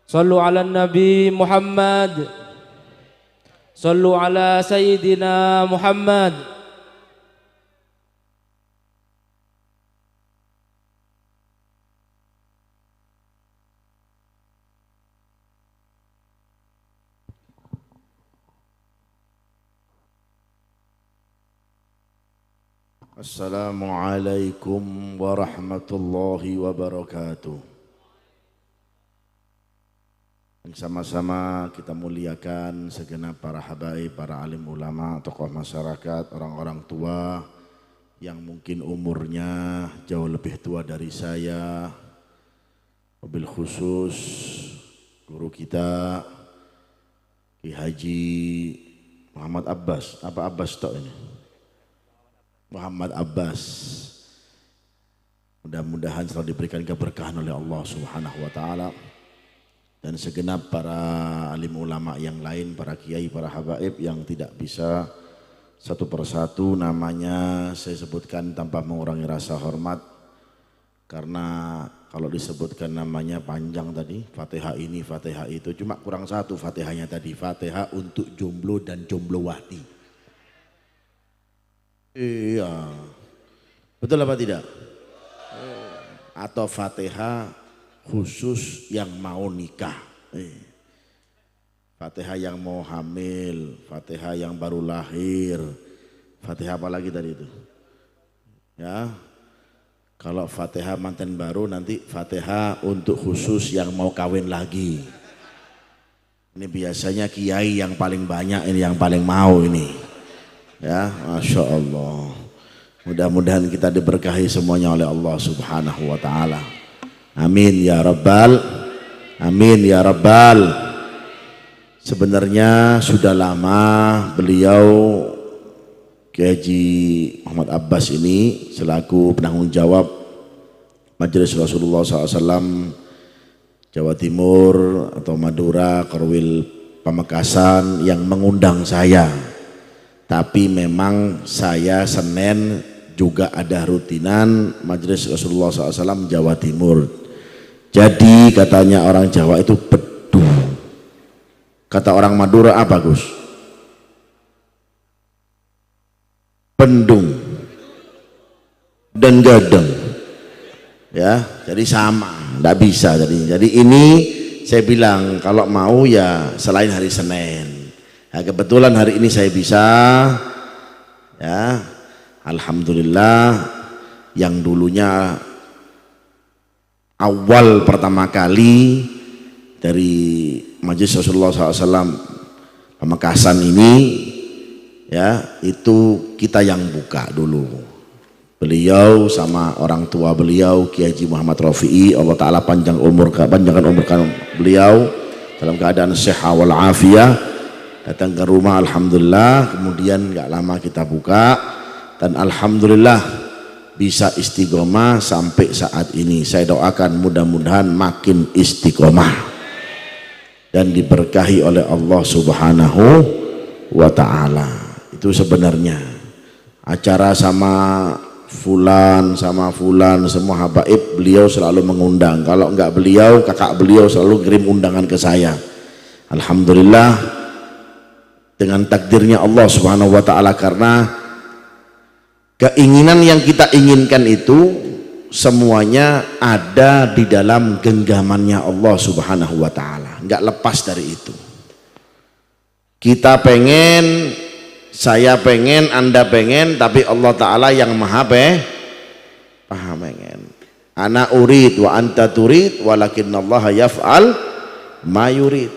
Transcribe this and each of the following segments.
Sallu ala Nabi Muhammad. Sallu ala Sayyidina Muhammad. Assalamualaikum warahmatullahi wabarakatuh. Sama-sama kita muliakan segenap para habaib, para alim ulama, tokoh masyarakat, orang-orang tua yang mungkin umurnya jauh lebih tua dari saya. Wabil khusus guru kita Ki Haji Muhammad Abbas. Apa Abbas tok ini? Muhammad Abbas. Mudah-mudahan selalu diberikan keberkahan oleh Allah Subhanahu wa taala. Dan segenap para alim ulama yang lain, para kiai, para habaib yang tidak bisa satu persatu namanya saya sebutkan tanpa mengurangi rasa hormat. Karena kalau disebutkan namanya panjang tadi, Fatihah ini, Fatihah itu, cuma kurang satu Fatihahnya tadi, Fatihah untuk jomblo dan jomblowati. Iya, betul apa tidak? Atau Fatihah khusus yang mau nikah, Fatihah yang mau hamil, Fatihah yang baru lahir, Fatihah apa lagi tadi itu? Ya, kalau Fatihah manten baru nanti Fatihah untuk khusus yang mau kawin lagi. Ini biasanya kiai yang paling banyak ini, yang paling mau ini. Ya, Masya Allah. Mudah-mudahan kita diberkahi semuanya oleh Allah Subhanahu wa ta'ala. Amin ya Rabbal, amin ya Rabbal. Sebenarnya sudah lama beliau Kiai Haji Muhammad Abbas ini selaku penanggung jawab Majelis Rasulullah SAW Jawa Timur atau Madura, Korwil Pamekasan yang mengundang saya. Tapi memang saya Senin juga ada rutinan Majelis Rasulullah SAW Jawa Timur. Jadi katanya orang Jawa itu bedu. Kata orang Madura apa Gus? Bendung dan gadeng. Ya, jadi sama, tidak bisa. Jadi ini saya bilang kalau mau ya selain hari Senin. Nah, kebetulan hari ini saya bisa. Ya, alhamdulillah. Yang dulunya awal pertama kali dari Majelis Rasulullah SAW Pamekasan ini, ya itu kita yang buka dulu. Beliau sama orang tua beliau Kiai Haji Muhammad Rafi'i, Allah Ta'ala panjangkan umur beliau dalam keadaan sehat wal afiyah, datang ke rumah alhamdulillah. Kemudian gak lama kita buka dan alhamdulillah bisa istiqomah sampai saat ini. Saya doakan mudah-mudahan makin istiqomah dan diberkahi oleh Allah Subhanahu wa ta'ala. Itu sebenarnya acara sama fulan semua habaib beliau selalu mengundang. Kalau enggak beliau, kakak beliau selalu kirim undangan ke saya. Alhamdulillah dengan takdirnya Allah Subhanahu wa ta'ala, karena keinginan yang kita inginkan itu semuanya ada di dalam genggamannya Allah Subhanahu wa ta'ala, nggak lepas dari itu. Kita pengen, saya pengen, Anda pengen, tapi Allah Ta'ala yang maha pengen. Ana urid wa anta turid walakinnallaha yaf'al ma yurid.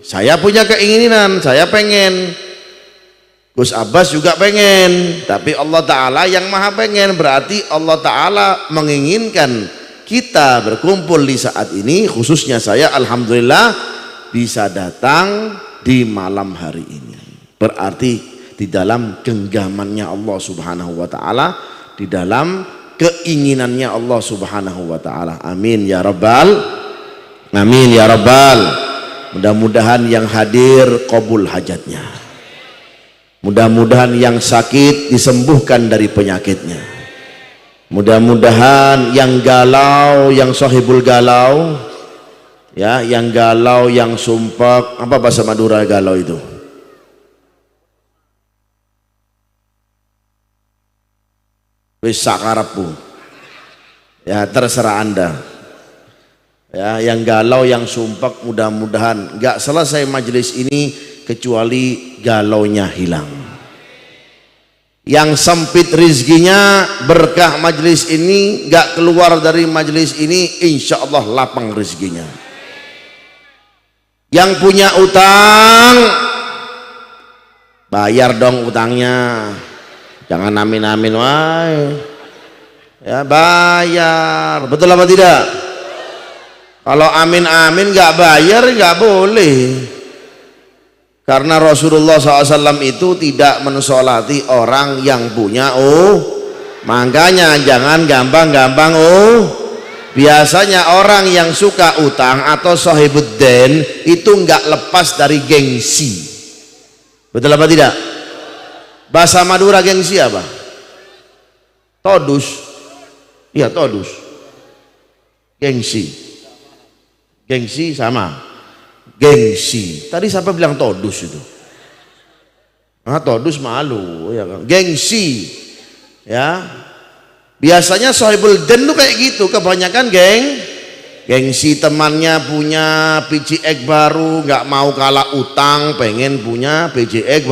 Saya punya keinginan, saya pengen, Gus Abbas juga pengen, tapi Allah Ta'ala yang maha pengen. Berarti Allah Ta'ala menginginkan kita berkumpul di saat ini, khususnya saya alhamdulillah bisa datang di malam hari ini. Berarti di dalam genggamannya Allah Subhanahu wa ta'ala, di dalam keinginannya Allah Subhanahu wa ta'ala. Amin ya Rabbal, amin ya Rabbal. Mudah-mudahan yang hadir qabul hajatnya. Mudah-mudahan yang sakit disembuhkan dari penyakitnya. Mudah-mudahan yang galau, yang sahibul galau Ya, yang galau, yang sumpek, apa bahasa Madura galau itu? Wis sakarepmu. Ya, terserah Anda. Ya, yang galau, yang sumpek, mudah-mudahan nggak selesai majelis ini kecuali galaunya hilang. Yang sempit rizkinya berkah majelis ini, nggak keluar dari majelis ini, insya Allah lapang rizkinya. Yang punya utang, bayar dong utangnya, jangan amin-amin wae. Ya, bayar, betul apa tidak? Kalau amin-amin nggak bayar nggak boleh. Karena Rasulullah SAW itu tidak mensolati orang yang punya makanya jangan gampang-gampang Biasanya orang yang suka utang atau sohibuddin itu nggak lepas dari gengsi. Betul apa tidak? Bahasa Madura gengsi apa? Todus. Iya, todus. Gengsi. Gengsi sama. Gengsi. Tadi siapa bilang todus itu? Ah, todus malu, ya kan? Gengsi. Ya. Biasanya sohibul den tuh kayak gitu, kebanyakan gengsi. Temannya punya PCX baru, nggak mau kalah utang, pengen punya PCX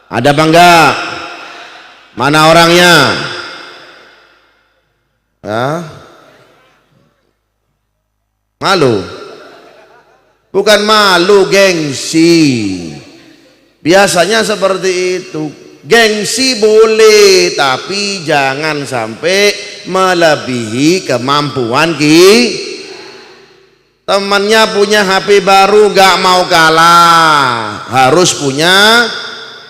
ada apa enggak? Mana orangnya? Ya. Malu. Bukan malu, gengsi. Biasanya seperti itu. Gengsi boleh, tapi jangan sampai melebihi kemampuan Temannya punya HP baru, gak mau kalah, harus punya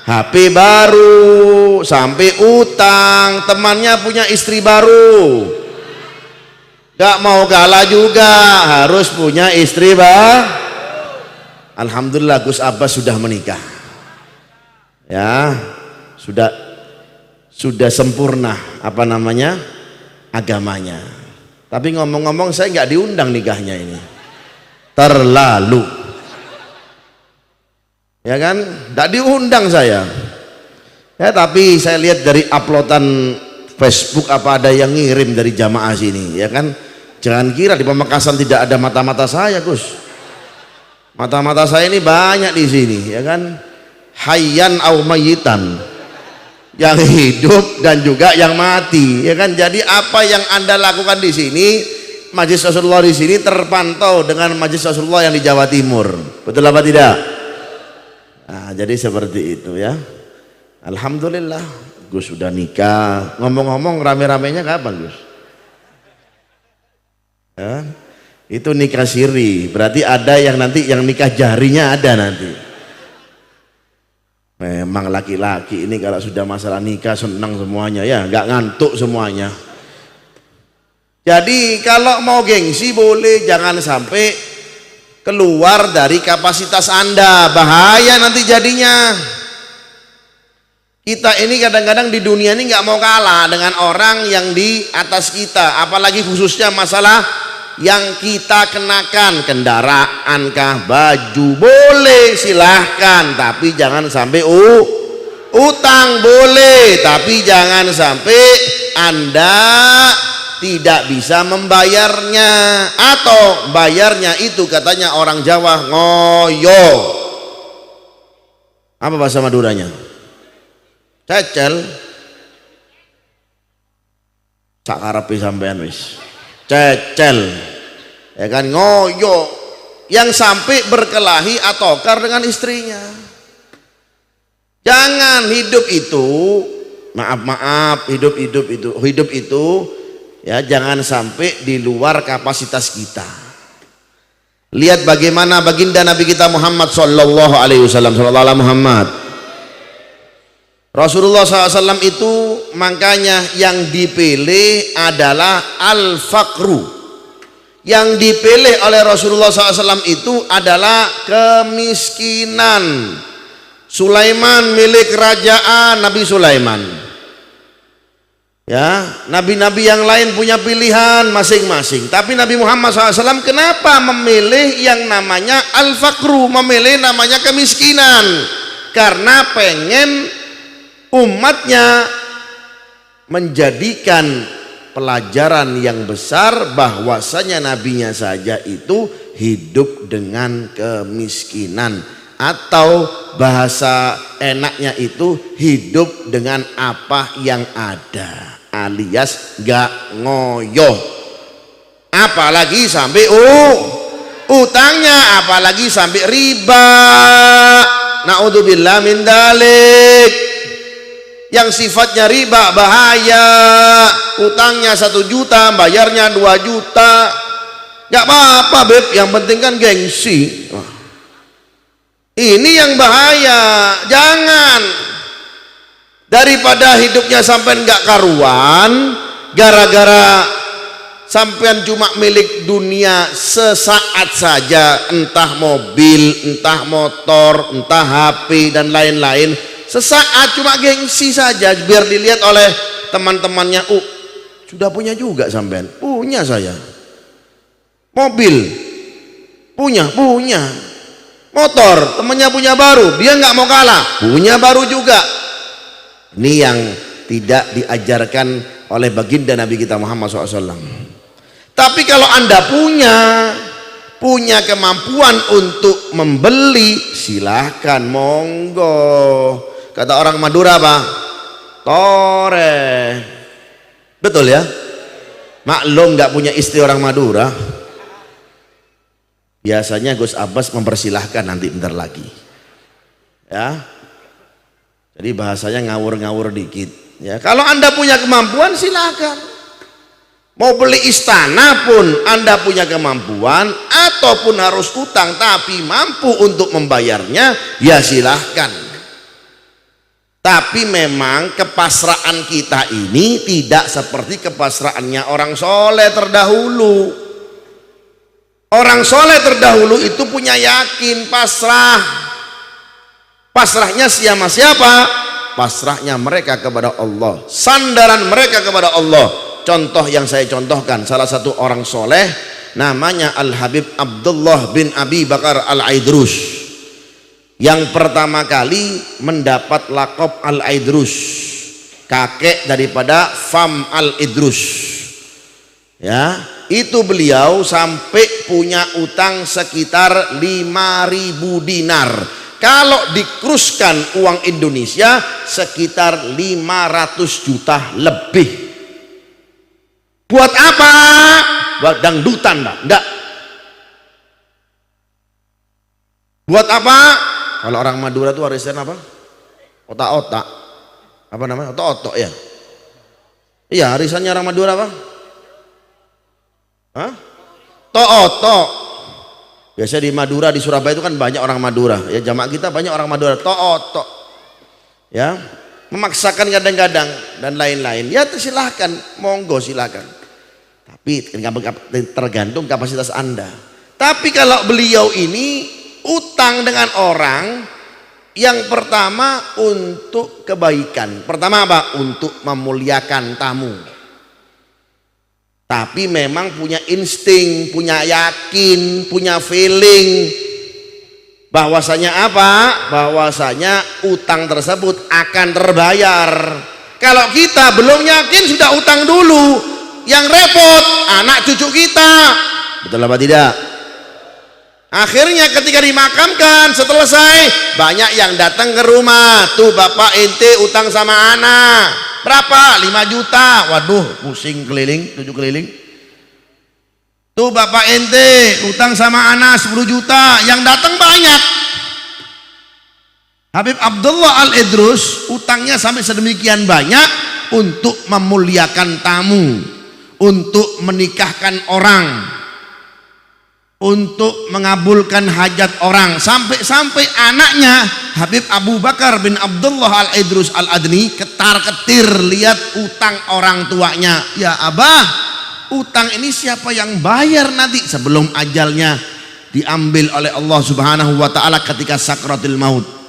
HP baru. Sampai utang. Temannya punya istri baru, gak mau kalah juga, harus punya istri Alhamdulillah Gus Abbas sudah menikah. Ya, sudah sempurna apa namanya agamanya. Tapi ngomong-ngomong saya nggak diundang nikahnya ini. Terlalu. Ya kan? Nggak diundang saya. Ya, tapi saya lihat dari uploadan Facebook apa ada yang ngirim dari jamaah sini, ya kan? Jangan kira di Pamekasan tidak ada mata-mata saya, Gus. Mata-mata saya ini banyak di sini, ya kan? Hayyan au mayyitan, yang hidup dan juga yang mati, ya kan? Jadi apa yang Anda lakukan di sini, Majelis Rasulullah di sini terpantau dengan Majelis Rasulullah yang di Jawa Timur, betul apa tidak? Nah, jadi seperti itu ya. Alhamdulillah, Gus sudah nikah. Ngomong-ngomong, rame-ramenya kapan, Gus? Ya, itu nikah siri, berarti ada yang nanti yang nikah jarinya ada nanti. Memang laki-laki ini kalau sudah masalah nikah senang semuanya ya, nggak ngantuk semuanya. Jadi kalau mau gengsi boleh, jangan sampai keluar dari kapasitas Anda, bahaya nanti jadinya. Kita ini kadang-kadang di dunia ini nggak mau kalah dengan orang yang di atas kita, apalagi khususnya masalah yang kita kenakan, kendaraan kah, baju, boleh silahkan, tapi jangan sampai utang boleh, tapi jangan sampai Anda tidak bisa membayarnya, atau bayarnya itu katanya orang Jawa ngoyo. Apa bahasa Maduranya? Cecel. Sakarepe sampean wis. Cecel, ya kan, ngoyo, yang sampai berkelahi atau tukar dengan istrinya. Jangan hidup itu, maaf, hidup itu ya, jangan sampai di luar kapasitas kita. Lihat bagaimana baginda Nabi kita Muhammad sallallahu alaihi wasallam, sallallahu alaihi Muhammad. Rasulullah SAW itu makanya yang dipilih adalah al-faqru. Yang dipilih oleh Rasulullah SAW itu adalah kemiskinan. Sulaiman milik kerajaan Nabi Sulaiman. Ya, nabi-nabi yang lain punya pilihan masing-masing. Tapi Nabi Muhammad SAW kenapa memilih yang namanya al-faqru, memilih namanya kemiskinan? Karena pengen umatnya menjadikan pelajaran yang besar bahwasanya nabinya saja itu hidup dengan kemiskinan, atau bahasa enaknya itu hidup dengan apa yang ada, alias gak ngoyoh, apalagi sampai utangnya, apalagi sampai riba. Naudzubillah min dalik. Yang sifatnya riba bahaya. Utangnya 1 juta, bayarnya 2 juta. Gak apa-apa beb, yang penting kan gengsi. Ini yang bahaya. Jangan, daripada hidupnya sampai gak karuan gara-gara sampean cuma milik dunia sesaat saja, entah mobil, entah motor, entah HP dan lain-lain. Sesaat, cuma gengsi saja biar dilihat oleh teman-temannya. Sudah punya juga sampean? Punya saya. Mobil punya. Motor temannya punya baru, dia nggak mau kalah, punya baru juga. Ini yang tidak diajarkan oleh baginda Nabi kita Muhammad SAW. Tapi kalau Anda punya kemampuan untuk membeli, silahkan, monggo. Kata orang Madura apa? Tore. Betul ya? Maklum nggak punya istri orang Madura. Biasanya Gus Abbas mempersilahkan nanti bentar lagi. Ya. Jadi bahasanya ngawur-ngawur dikit. Ya, kalau Anda punya kemampuan silahkan. Mau beli istana pun Anda punya kemampuan, ataupun harus utang tapi mampu untuk membayarnya, ya silahkan. Tapi memang kepasrahan kita ini tidak seperti kepasrahannya orang soleh terdahulu. Orang soleh terdahulu itu punya yakin, pasrah. Pasrahnya sama siapa? Pasrahnya mereka kepada Allah, sandaran mereka kepada Allah. Contoh yang saya contohkan, salah satu orang soleh namanya Al-Habib Abdullah bin Abi Bakar Al-Aidrus, yang pertama kali mendapat laqab Al-Aidrus, kakek daripada Fam Al-Idrus. Ya, itu beliau sampai punya utang sekitar 5.000 dinar. Kalau dikuruskan uang Indonesia sekitar 500 juta lebih. Buat apa? Buat dangdutan enggak. Buat apa? Kalau orang Madura itu warisan apa? Otak-otak. Apa namanya? Otak-otak ya. Iya, arisannya orang Madura apa? Hah? Tok-otok. Biasa di Madura, di Surabaya itu kan banyak orang Madura. Ya, jamaah kita banyak orang Madura. Tok-otok. Ya, memaksakan kadang-kadang dan lain-lain. Ya, silahkan, monggo silahkan. Tapi tergantung kapasitas Anda. Tapi kalau beliau ini utang dengan orang, yang pertama untuk kebaikan. Pertama apa? Untuk memuliakan tamu. Tapi memang punya insting, punya yakin, punya feeling bahwasanya apa? Bahwasanya utang tersebut akan terbayar. Kalau kita belum yakin sudah utang dulu, yang repot anak cucu kita. Betul apa tidak? Akhirnya ketika dimakamkan selesai, banyak yang datang ke rumah. Tuh bapak ente utang sama anak berapa? 5 juta. Waduh, pusing keliling, 7 keliling. Tuh bapak ente utang sama anak 10 juta. Yang datang banyak. Habib Abdullah Al-Idrus utangnya sampai sedemikian banyak untuk memuliakan tamu, untuk menikahkan orang, untuk mengabulkan hajat orang. Sampai-sampai anaknya Habib Abu Bakar bin Abdullah Al-Idrus Al-Adni ketar-ketir lihat utang orang tuanya. Ya abah, utang ini siapa yang bayar nanti sebelum ajalnya diambil oleh Allah Subhanahu wa ta'ala ketika sakratul maut?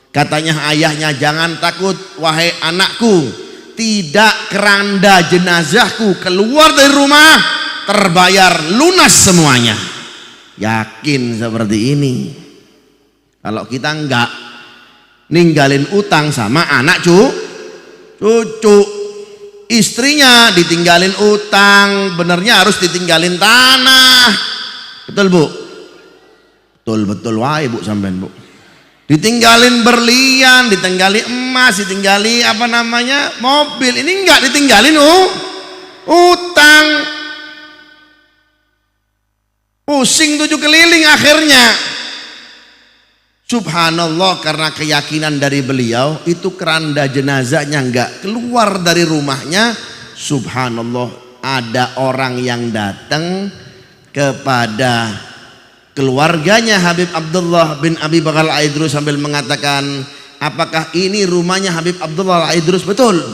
Katanya ayahnya, jangan takut wahai anakku, tidak keranda jenazahku keluar dari rumah terbayar lunas semuanya. Yakin seperti ini? Kalau kita enggak, ninggalin utang sama anak cucu, istrinya ditinggalin utang, benernya harus ditinggalin tanah. Betul Bu? Betul wae Bu sampean Bu. Ditinggalin berlian, ditinggali emas, ditinggali mobil. Ini enggak ditinggalin utang. Pusing 7 keliling akhirnya. Subhanallah, karena keyakinan dari beliau itu keranda jenazahnya enggak keluar dari rumahnya. Subhanallah, ada orang yang datang kepada keluarganya Habib Abdullah bin Abi Bakar Al-Aidrus sambil mengatakan, apakah ini rumahnya Habib Abdullah Al-Aidrus? Betul,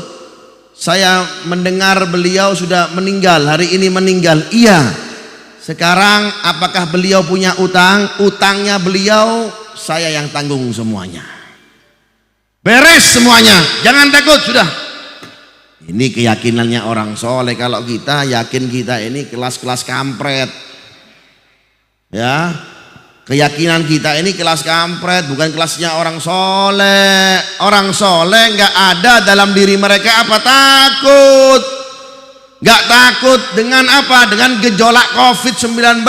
saya mendengar beliau sudah meninggal, hari ini meninggal. Iya. Sekarang apakah beliau punya utang? Utangnya beliau saya yang tanggung semuanya. Beres semuanya, jangan takut sudah. Ini keyakinannya orang soleh. Kalau kita yakin kita ini kelas-kelas kampret, ya, keyakinan kita ini kelas kampret, bukan kelasnya orang soleh. Orang soleh nggak ada dalam diri mereka apa takut. Nggak takut dengan apa? Dengan gejolak COVID-19.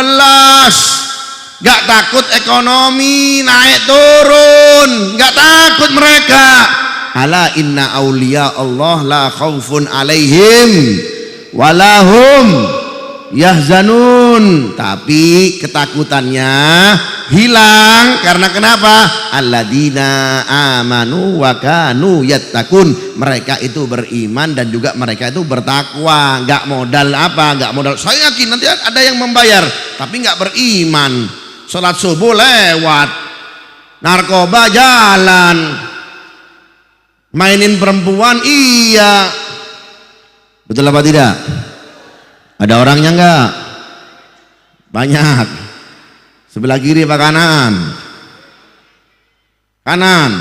Nggak takut ekonomi naik turun. Nggak takut mereka. Ala inna awliya Allah la khaufun alaihim walahum yahzanun. Tapi ketakutannya hilang karena kenapa? Alladzina amanu wa kanu yattaqun. Mereka itu beriman dan juga mereka itu bertakwa. Enggak modal apa? Enggak modal. Saya yakin nanti ada yang membayar, tapi enggak beriman. Salat subuh lewat, narkoba jalan, mainin perempuan iya. Betul apa tidak? Ada orangnya enggak? Banyak. Sebelah kiri apa kanan? Kanan.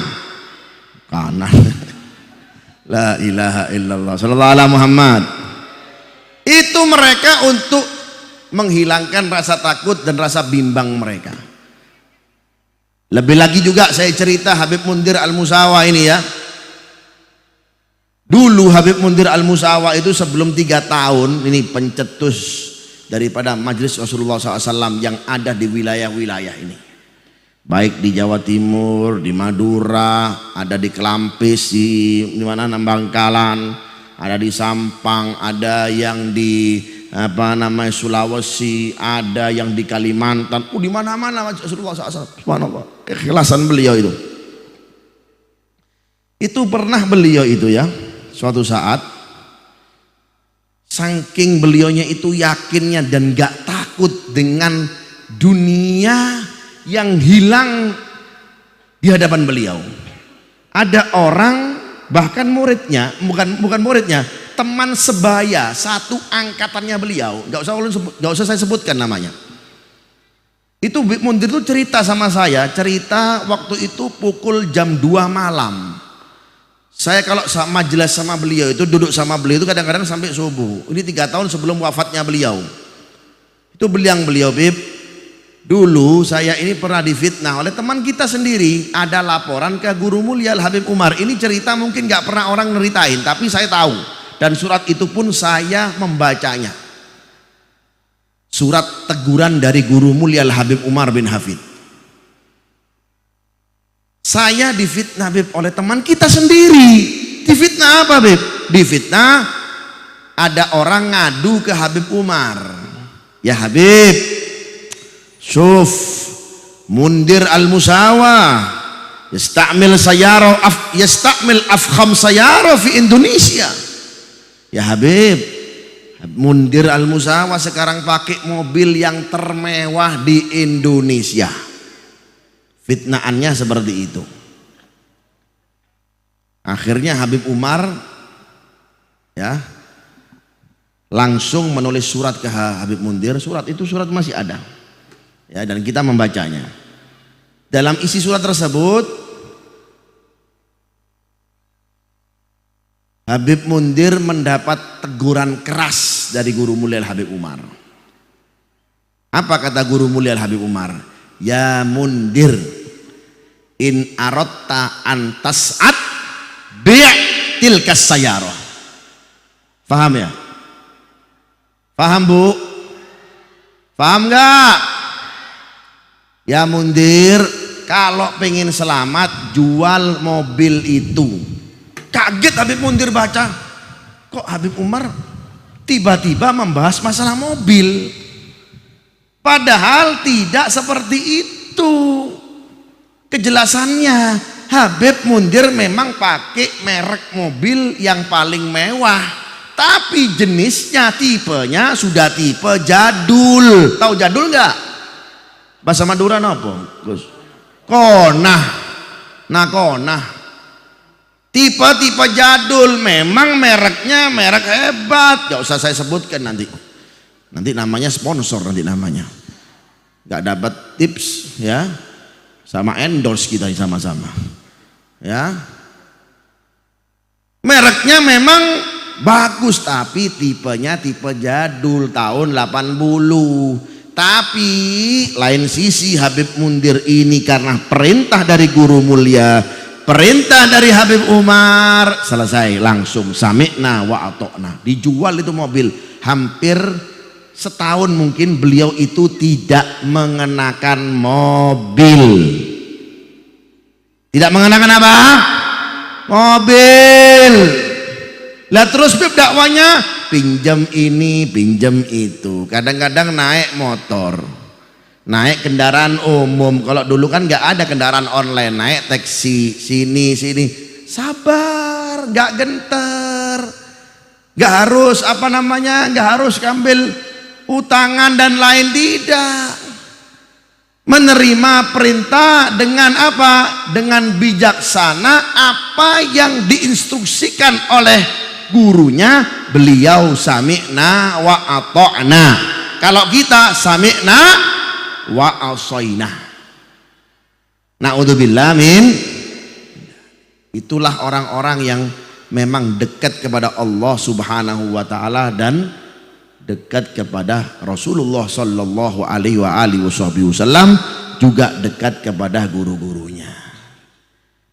La ilaha illallah sallallahu alaihi Muhammad. Itu mereka untuk menghilangkan rasa takut dan rasa bimbang mereka. Lebih lagi juga saya cerita Habib Mundir Al-Musawa ini ya. Dulu Habib Mundir Al-Musawa itu sebelum 3 tahun ini pencetus daripada Majelis Rasulullah SAW yang ada di wilayah-wilayah ini, baik di Jawa Timur, di Madura, ada di Kelampis, di mana Bangkalan, ada di Sampang, ada yang di Sulawesi, ada yang di Kalimantan, di mana-mana Rasulullah SAW. Subhanallah, keikhlasan beliau itu pernah beliau itu ya, suatu saat saking beliaunya itu yakinnya dan gak takut dengan dunia yang hilang di hadapan beliau. Ada orang, bahkan muridnya, bukan muridnya, teman sebaya satu angkatannya beliau, gak usah saya sebutkan namanya. Itu Habib Mundir itu cerita sama saya, cerita waktu itu pukul jam 2 malam. Saya kalau majelis sama beliau itu, duduk sama beliau itu kadang-kadang sampai subuh. Ini 3 tahun sebelum wafatnya beliau. Itu beliau Bib, dulu saya ini pernah difitnah oleh teman kita sendiri. Ada laporan ke Guru Mulia Habib Umar. Ini cerita mungkin gak pernah orang ngeritain, tapi saya tahu. Dan surat itu pun saya membacanya. Surat teguran dari Guru Mulia Habib Umar bin Hafid. Saya difitnah Bib oleh teman kita sendiri. Difitnah apa Bib? Difitnah ada orang ngadu ke Habib Umar. Ya Habib, syuf Mundir Al-Musawa yastamil afkham sayara fi Indonesia. Ya Habib, Mundir Al-Musawa sekarang pakai mobil yang termewah di Indonesia. Fitnaannya seperti itu. Akhirnya Habib Umar ya langsung menulis surat ke Habib Mundir. Surat masih ada ya, dan kita membacanya. Dalam isi surat tersebut Habib Mundir mendapat teguran keras dari guru mulia Habib Umar. Apa kata guru mulia Habib Umar? Ya Mundir, in arotta antas'at bi'til kasayaroh. Paham ya? Paham bu? Paham gak? Ya Mundir, kalau pengen selamat jual mobil itu. Kaget Habib Mundir baca, kok Habib Umar tiba-tiba membahas masalah mobil, padahal tidak seperti itu kejelasannya. Habib Mundir memang pakai merek mobil yang paling mewah, tapi jenisnya, tipenya sudah tipe jadul. Tahu jadul nggak? Bahasa Madura apa, Gus? Konah, nah konah. Tipe-tipe jadul, memang mereknya merek hebat. Gak usah saya sebutkan nanti namanya sponsor, nanti namanya gak dapat tips ya, sama endorse kita sama-sama ya. Mereknya memang bagus, tapi tipenya tipe jadul tahun 80. Tapi lain sisi Habib Mundir ini karena perintah dari guru mulia, perintah dari Habib Umar, selesai langsung sami'na wa atokna. Dijual itu mobil. Hampir setahun mungkin beliau itu tidak mengenakan mobil. Tidak mengenakan apa? Mobil. Lah terus Bib dakwanya pinjam ini, pinjam itu. Kadang-kadang naik motor, naik kendaraan umum. Kalau dulu kan nggak ada kendaraan online, naik taksi sini. Sabar, nggak genter, nggak harus nggak harus ambil utangan dan lain, tidak. Menerima perintah dengan apa? Dengan bijaksana, apa yang diinstruksikan oleh gurunya, beliau sami'na wa ata'na. Kalau kita sami'na wa asaina. Na'udzubillah min. Itulah orang-orang yang memang dekat kepada Allah Subhanahu wa taala dan dekat kepada Rasulullah sallallahu alaihi wasallam, juga dekat kepada guru-gurunya.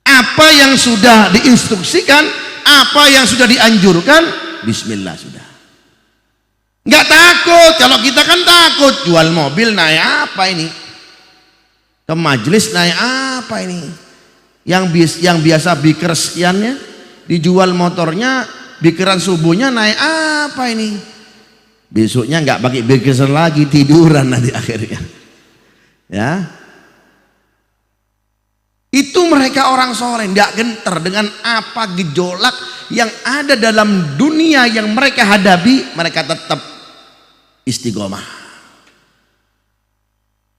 Apa yang sudah diinstruksikan, apa yang sudah dianjurkan, bismillah sudah. Nggak takut. Kalau kita kan takut, jual mobil naik apa ini, ke majelis naik apa ini, yang biasa biker sekiannya dijual motornya, bikeran subuhnya naik apa ini, besoknya nggak pakai biker lagi, tiduran nanti akhirnya ya. Itu mereka orang soleh, nggak gentar dengan apa gejolak yang ada dalam dunia yang mereka hadapi. Mereka tetap istiqomah.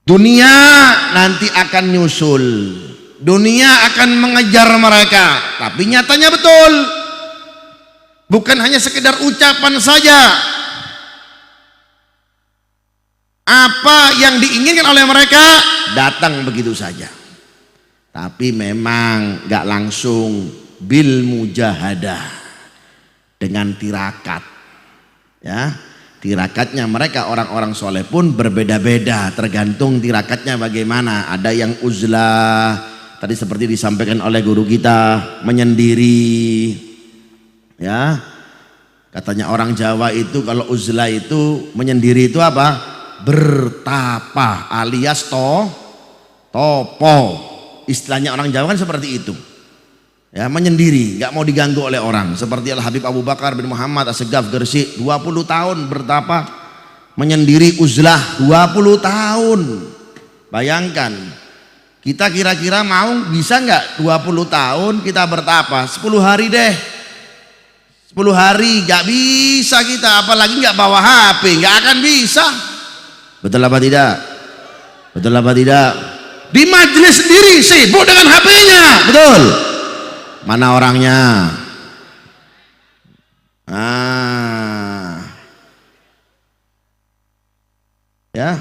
Dunia nanti akan nyusul, dunia akan mengejar mereka, tapi nyatanya betul, bukan hanya sekedar ucapan saja. Apa yang diinginkan oleh mereka datang begitu saja, tapi memang gak langsung, bil mujahadah, dengan tirakat ya. Tirakatnya mereka orang-orang soleh pun berbeda-beda, tergantung tirakatnya bagaimana. Ada yang uzlah, tadi seperti disampaikan oleh guru kita, menyendiri ya. Katanya orang Jawa itu kalau uzlah itu, menyendiri itu apa? Bertapa alias topo. Istilahnya orang Jawa kan seperti itu ya, menyendiri, nggak mau diganggu oleh orang. Seperti Al Habib Abu Bakar bin Muhammad As-Segaf Gresik, 20 tahun bertapa menyendiri, uzlah 20 tahun. Bayangkan kita kira-kira mau bisa nggak 20 tahun kita bertapa? 10 hari deh, 10 hari nggak bisa kita, apalagi nggak bawa HP, nggak akan bisa. Betul apa tidak? Betul apa tidak? Di majelis sendiri sibuk dengan HP-nya, betul? Mana orangnya? Ya.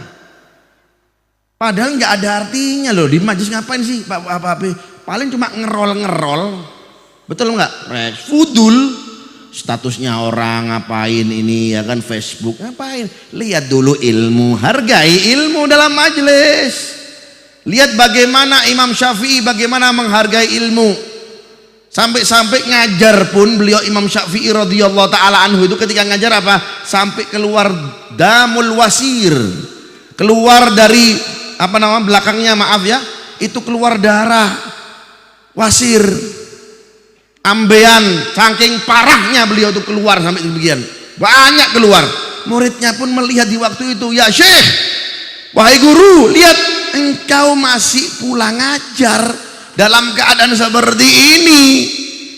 Padahal nggak ada artinya loh, di majelis ngapain sih Pak HP? Paling cuma ngerol, betul nggak? Fudul. statusnya orang ngapain ini ya kan, Facebook ngapain. Lihat dulu ilmu, hargai ilmu dalam majelis. Lihat bagaimana Imam Syafi'i bagaimana menghargai ilmu. Sampai-sampai ngajar pun beliau Imam Syafi'i radhiyallahu taala anhu itu ketika ngajar apa? Sampai keluar damul wasir. Keluar dari apa nama belakangnya, maaf ya, itu keluar darah wasir. Ambean, saking parahnya beliau itu keluar sampai demikian. Banyak keluar. Muridnya pun melihat di waktu itu, "Ya Syekh, wahai guru, lihat engkau masih pula ngajar dalam keadaan seperti ini."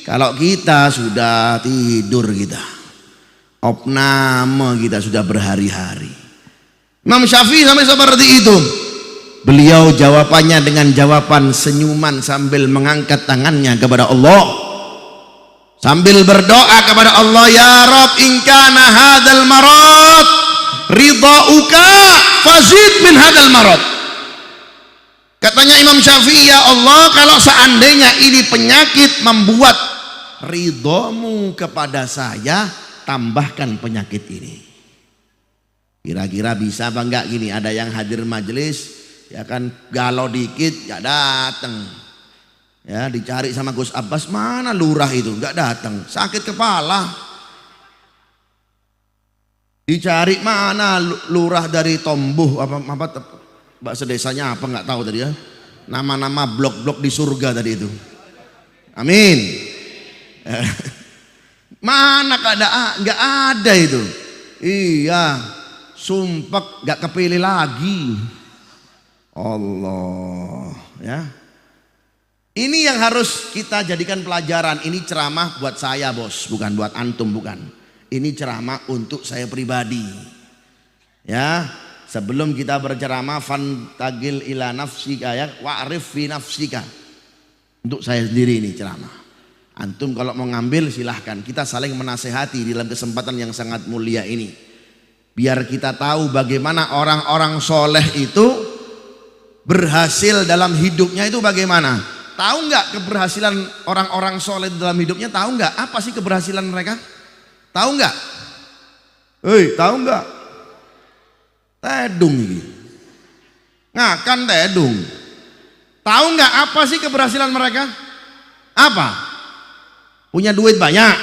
Kalau kita sudah tidur, kita opname, kita sudah berhari-hari. Imam Syafi'i sampai seperti itu. Beliau jawabannya dengan jawaban senyuman sambil mengangkat tangannya kepada Allah, sambil berdoa kepada Allah, "Ya Rabb, in kana hadzal marad ridauka fazid min hadzal marad." Katanya Imam Syafi'i, "Ya Allah, kalau seandainya ini penyakit membuat ridhomu kepada saya, tambahkan penyakit ini." Kira-kira bisa apa enggak gini? Ada yang hadir majelis, ya kan, galau dikit ya datang. Ya, dicari sama Gus Abbas, mana lurah itu, enggak datang, sakit kepala. Dicari mana lurah dari Tombuh apa bahasa desanya apa nggak tahu tadi ya. Nama-nama blok-blok di surga tadi itu. Amin. Mana keadaan nggak ada itu. Iya, sumpah nggak kepilih lagi. Allah, ya. Ini yang harus kita jadikan pelajaran. Ini ceramah buat saya, bos, bukan buat antum, bukan. Ini ceramah untuk saya pribadi. Ya, sebelum kita berceramah, fantagil ila nafsika, ya, wa'rif fi nafsika. Untuk saya sendiri ini ceramah. Antum kalau mau ngambil silahkan. Kita saling menasehati dalam kesempatan yang sangat mulia ini. Biar kita tahu bagaimana orang-orang soleh itu berhasil dalam hidupnya itu bagaimana. Tahu nggak keberhasilan orang-orang soleh dalam hidupnya? Tahu nggak apa sih keberhasilan mereka? Tahu nggak? Tahu nggak? Tedung ini. Ngakan tedung. Tahu nggak apa sih keberhasilan mereka? Apa? Punya duit banyak,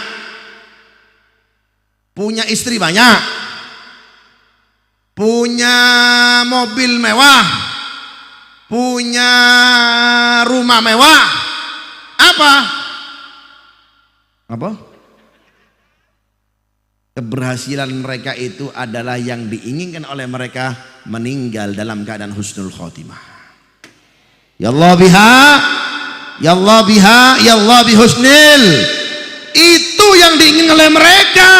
punya istri banyak, punya mobil mewah, punya rumah mewah. Apa? Apa? Keberhasilan mereka itu adalah yang diinginkan oleh mereka, meninggal dalam keadaan husnul khotimah. Ya Allah biha, ya Allah biha, ya Allah bihusnil. Itu yang diinginkan oleh mereka.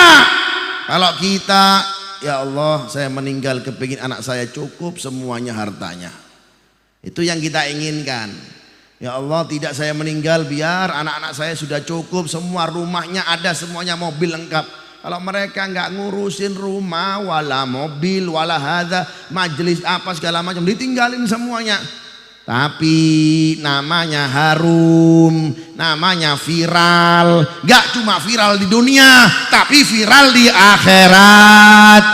Kalau kita, ya Allah, saya meninggal kepingin anak saya cukup semuanya hartanya. Itu yang kita inginkan. Ya Allah, tidak saya meninggal biar anak-anak saya sudah cukup, semua rumahnya ada, semuanya mobil lengkap. Kalau mereka nggak ngurusin rumah, wala mobil, wala hadza, majelis apa segala macam, ditinggalin semuanya. Tapi namanya harum, namanya viral. Gak cuma viral di dunia, tapi viral di akhirat.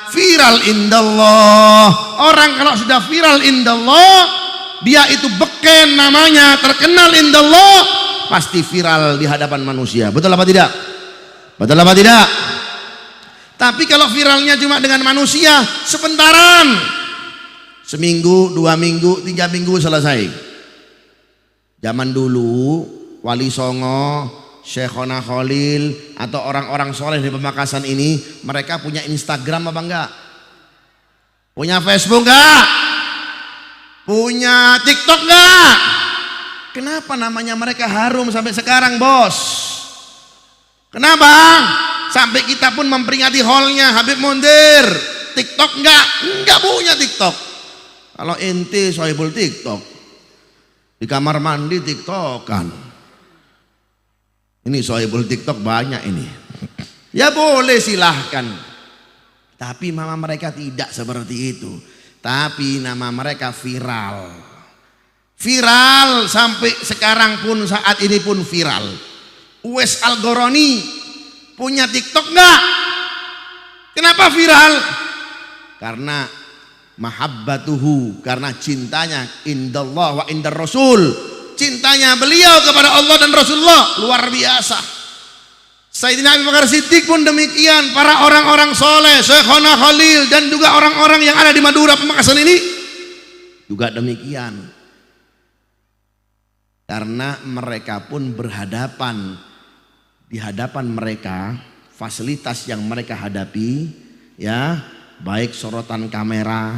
Viral indallah. Orang kalau sudah viral indallah, dia itu beken namanya, terkenal indallah, pasti viral di hadapan manusia. Betul apa tidak? Betul apa tidak? Tapi kalau viralnya cuma dengan manusia, sebentaran. Seminggu, 2 minggu, 3 minggu selesai. Zaman dulu Wali Songo, Syekhona Khalil, atau orang-orang soleh di Pemakasan ini, mereka punya Instagram apa enggak? Punya Facebook enggak? Punya TikTok enggak? Kenapa namanya mereka harum sampai sekarang, bos? Kenapa? Sampai kita pun memperingati haulnya Habib Mundir. TikTok enggak? Enggak punya TikTok. Kalau ente sohibul TikTok, di kamar mandi TikTokan. Ini sohibul TikTok banyak ini. Ya boleh silahkan. Tapi mama mereka tidak seperti itu. Tapi nama mereka viral. Viral sampai sekarang pun, saat ini pun viral. Uwais Al-Qarani Punya TikTok enggak? Kenapa viral? Karena mahabbatuhu, karena cintanya indallah wa indar rasul, cintanya beliau kepada Allah dan Rasulullah luar biasa. Sayyidina Abu Bakar Siddiq pun demikian, para orang-orang soleh, Syekhona Khalil dan juga orang-orang yang ada di Madura Pamekasan ini juga demikian. Karena mereka pun berhadapan, di hadapan mereka fasilitas yang mereka hadapi, ya, baik sorotan kamera,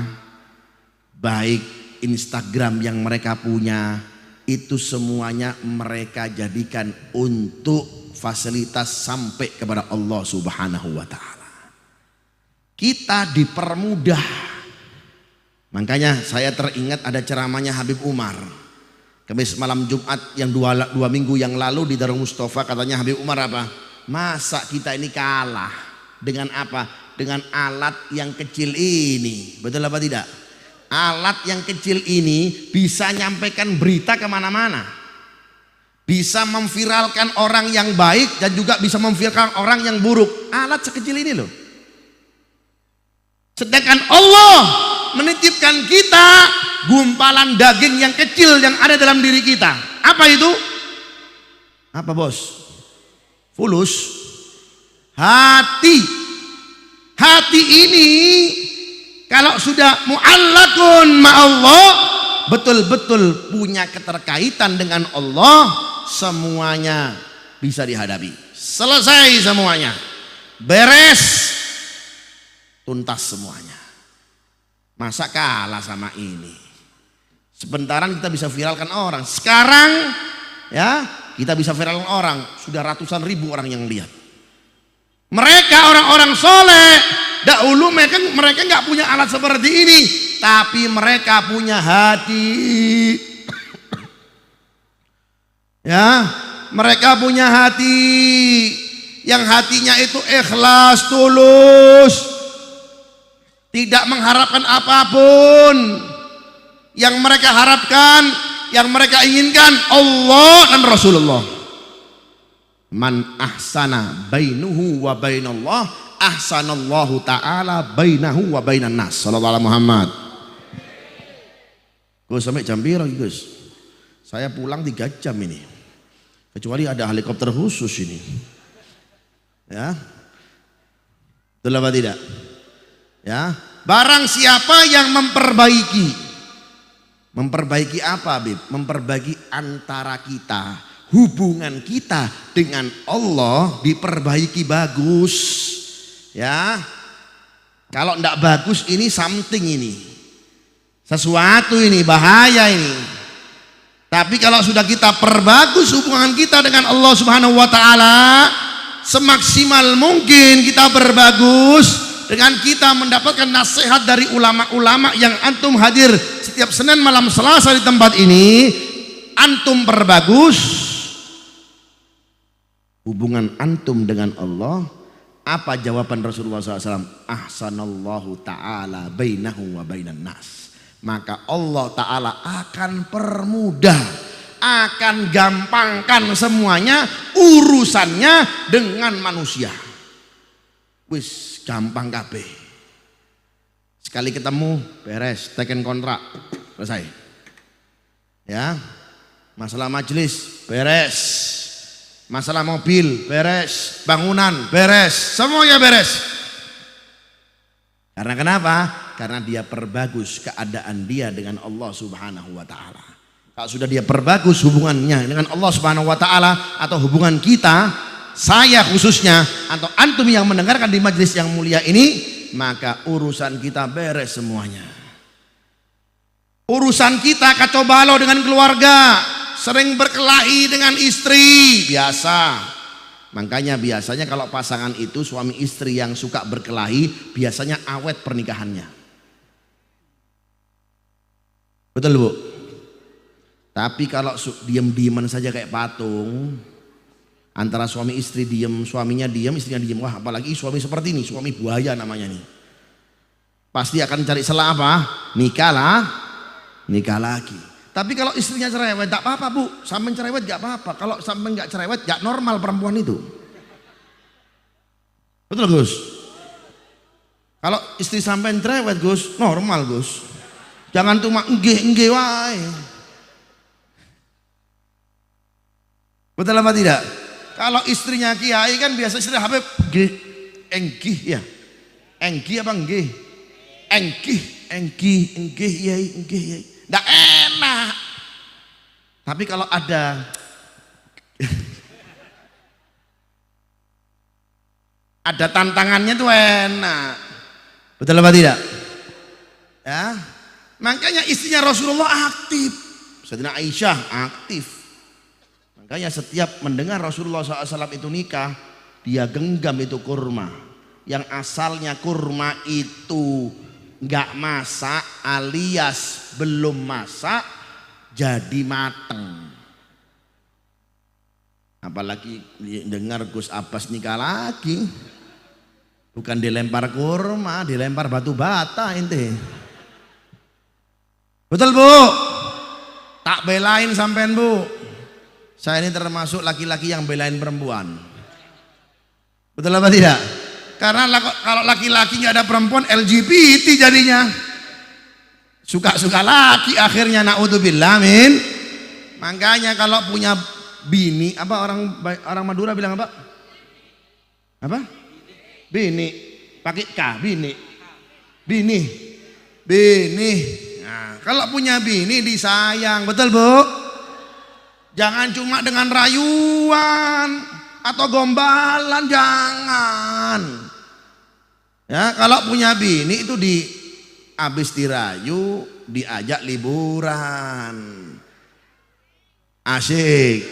baik Instagram yang mereka punya, itu semuanya mereka jadikan untuk fasilitas sampai kepada Allah Subhanahu wa taala. Kita dipermudah. Makanya saya teringat ada ceramahnya Habib Umar. Kamis malam Jumat yang dua minggu yang lalu di Darul Mustafa, katanya Habib Umar apa? Masa kita ini kalah dengan apa? Dengan alat yang kecil ini. Betul apa tidak? Alat yang kecil ini bisa nyampaikan berita kemana-mana. Bisa memviralkan orang yang baik dan juga bisa memviralkan orang yang buruk. Alat sekecil ini loh. Sedangkan Allah menitipkan kita gumpalan daging yang kecil yang ada dalam diri kita. Apa itu? Apa bos? Fulus. Hati. Hati ini kalau sudah mu'allakun ma'allah, betul-betul punya keterkaitan dengan Allah, semuanya bisa dihadapi. Selesai semuanya. Beres. Tuntas semuanya. Masa kalah sama ini? Sebentaran kita bisa viralkan orang. Sekarang ya kita bisa viralkan orang. Sudah ratusan ribu orang yang lihat. Mereka orang-orang soleh. Dahulu mereka nggak punya alat seperti ini. Tapi mereka punya hati. Ya, mereka punya hati. Yang hatinya itu ikhlas, tulus. Tidak mengharapkan apapun. Yang mereka harapkan, yang mereka inginkan Allah dan Rasulullah. Man ahsana bainuhu wa bainallah, ahsanallahu ta'ala bainahu wa bainan nas. Sallallahu alaihi Muhammad. Gus sampai jam berapa Gus? Saya pulang 3 jam ini. Kecuali ada helikopter khusus ini. Ya. Betul apa tidak? Ya, barang siapa yang memperbaiki apa, Bib? Memperbaiki antara kita, hubungan kita dengan Allah diperbaiki bagus. Ya, kalau enggak bagus ini something ini, sesuatu ini bahaya ini. Tapi kalau sudah kita perbagus hubungan kita dengan Allah Subhanahu Wa Taala, semaksimal mungkin kita berbagus. Dengan kita mendapatkan nasihat dari ulama-ulama yang antum hadir setiap Senin malam Selasa di tempat ini, antum perbagus hubungan antum dengan Allah. Apa jawaban Rasulullah SAW? Ahsanallahu ta'ala bainahu wa bainan nas. Maka Allah Ta'ala akan permudah, akan gampangkan semuanya urusannya dengan manusia. Wis gampang kabeh. Sekali ketemu beres, teken kontrak selesai. Ya. Masalah majelis beres. Masalah mobil beres, bangunan beres, semuanya beres. Karena kenapa? Karena dia perbagus keadaan dia dengan Allah Subhanahu wa taala. Kalau sudah dia perbagus hubungannya dengan Allah Subhanahu wa taala atau hubungan kita, saya khususnya atau antum yang mendengarkan di majelis yang mulia ini, maka urusan kita beres semuanya. Urusan kita kacau balau dengan keluarga, sering berkelahi dengan istri, biasa. Makanya biasanya kalau pasangan itu suami istri yang suka berkelahi, biasanya awet pernikahannya. Betul Bu? Tapi kalau diem-dieman saja kayak patung, antara suami istri diem, suaminya diem, istrinya diem. Wah, apalagi suami seperti ini, suami buaya namanya nih. Pasti akan cari celah apa? Nikah lagi. Tapi kalau istrinya cerewet, tak apa-apa Bu. Sampai cerewet gak apa-apa. Kalau sampai gak cerewet, gak normal perempuan itu. Betul Gus? Kalau istri sampean cerewet Gus, normal Gus. Jangan cuma enggih wae. Betul apa tidak? Kalau istrinya kiai kan biasa istri Habib enggih ya. Enggih apa enggih? Enggih yai. Nggak enak. Tapi kalau ada tantangannya tuh enak. Betul apa tidak? Ya. Makanya istrinya Rasulullah aktif. Sayyidina Aisyah aktif. Makanya setiap mendengar Rasulullah SAW itu nikah, dia genggam itu kurma. Yang asalnya kurma itu nggak masak alias belum masak jadi mateng. Apalagi dengar Gus Abbas nikah lagi, bukan dilempar kurma, dilempar batu bata ente. Betul Bu? Tak belain sampean Bu. Saya ini termasuk laki-laki yang belain perempuan. Betul apa tidak? Karena kalau laki-laki nggak ada perempuan LGBT jadinya. Suka-suka laki akhirnya, naudzubillah min. Makanya kalau punya bini, apa orang Madura bilang apa? Apa? Bini. Pakai K, bini. Nah, kalau punya bini disayang, betul Bu? Jangan cuma dengan rayuan atau gombalan, jangan. Ya, kalau punya bini itu habis dirayu, diajak liburan. Asik.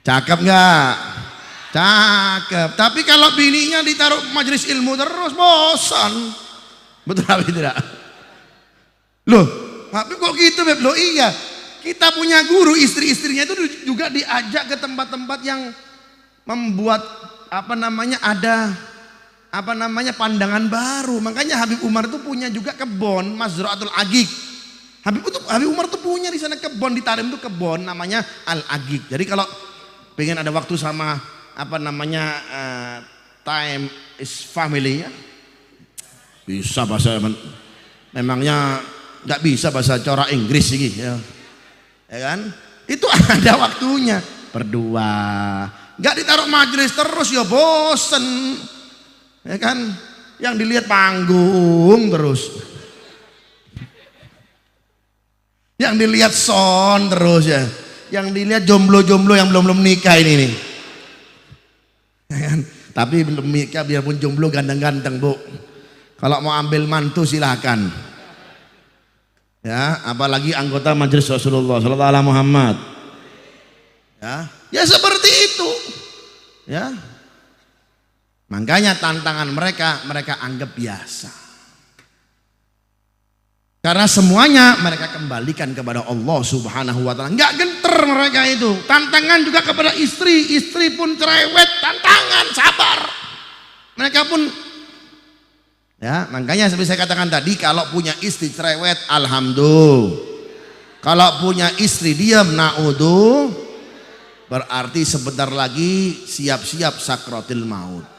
Cakep nggak? Cakep. Tapi kalau bininya ditaruh majelis ilmu terus, bosan. Betul apa tidak? Loh, tapi kok gitu Beb? Loh iya, kita punya guru, istri-istrinya itu juga diajak ke tempat-tempat yang membuat pandangan baru. Makanya Habib Umar itu punya juga kebon Mazra'atul Aqiq. Habib Umar tuh punya di sana kebon di Tarim tuh kebon namanya Al Aqiq. Jadi kalau pengen ada waktu sama time is family ya, bisa bahasa memangnya nggak bisa bahasa corak Inggris sih ya kan? Itu ada waktunya berdua, nggak ditaruh majelis terus ya bosen ya kan? Yang dilihat panggung terus, yang dilihat son terus ya, yang dilihat jomblo-jomblo yang belum nikah ini nih ya kan? Tapi belum nikah biarpun jomblo ganteng-ganteng Bu, kalau mau ambil mantu silahkan ya, apalagi anggota majelis Rasulullah sallallahu alaihi Muhammad ya seperti itu ya. Makanya tantangan mereka anggap biasa, karena semuanya mereka kembalikan kepada Allah Subhanahu wa Ta'ala. Nggak genter mereka itu. Tantangan juga kepada istri pun cerewet, tantangan, sabar. Mereka pun ya, makanya seperti saya katakan tadi, kalau punya istri cerewet alhamdulillah. Kalau punya istri diam naudzu, berarti sebentar lagi siap-siap sakratil maut.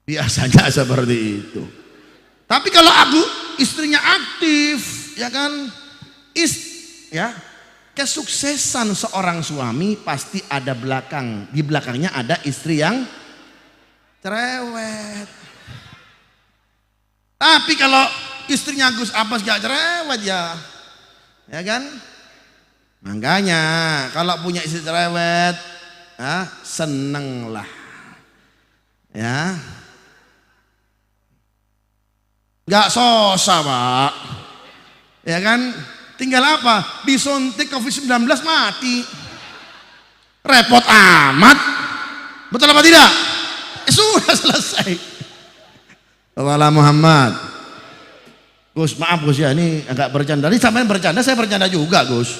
Biasanya seperti itu. Tapi kalau istrinya aktif, ya kan, kesuksesan seorang suami pasti ada di belakangnya ada istri yang cerewet. Tapi kalau istrinya Gus Abbas gak cerewet ya kan? Makanya kalau punya istri cerewet, seneng lah, ya. Gak sosa Pak, ya kan? Tinggal apa? Disuntik COVID-19 mati, repot amat. Betul apa tidak? Sudah selesai. Wala Muhammad. Gus maaf Gus ya, ini agak bercanda. Ini sampai bercanda, saya bercanda juga Gus.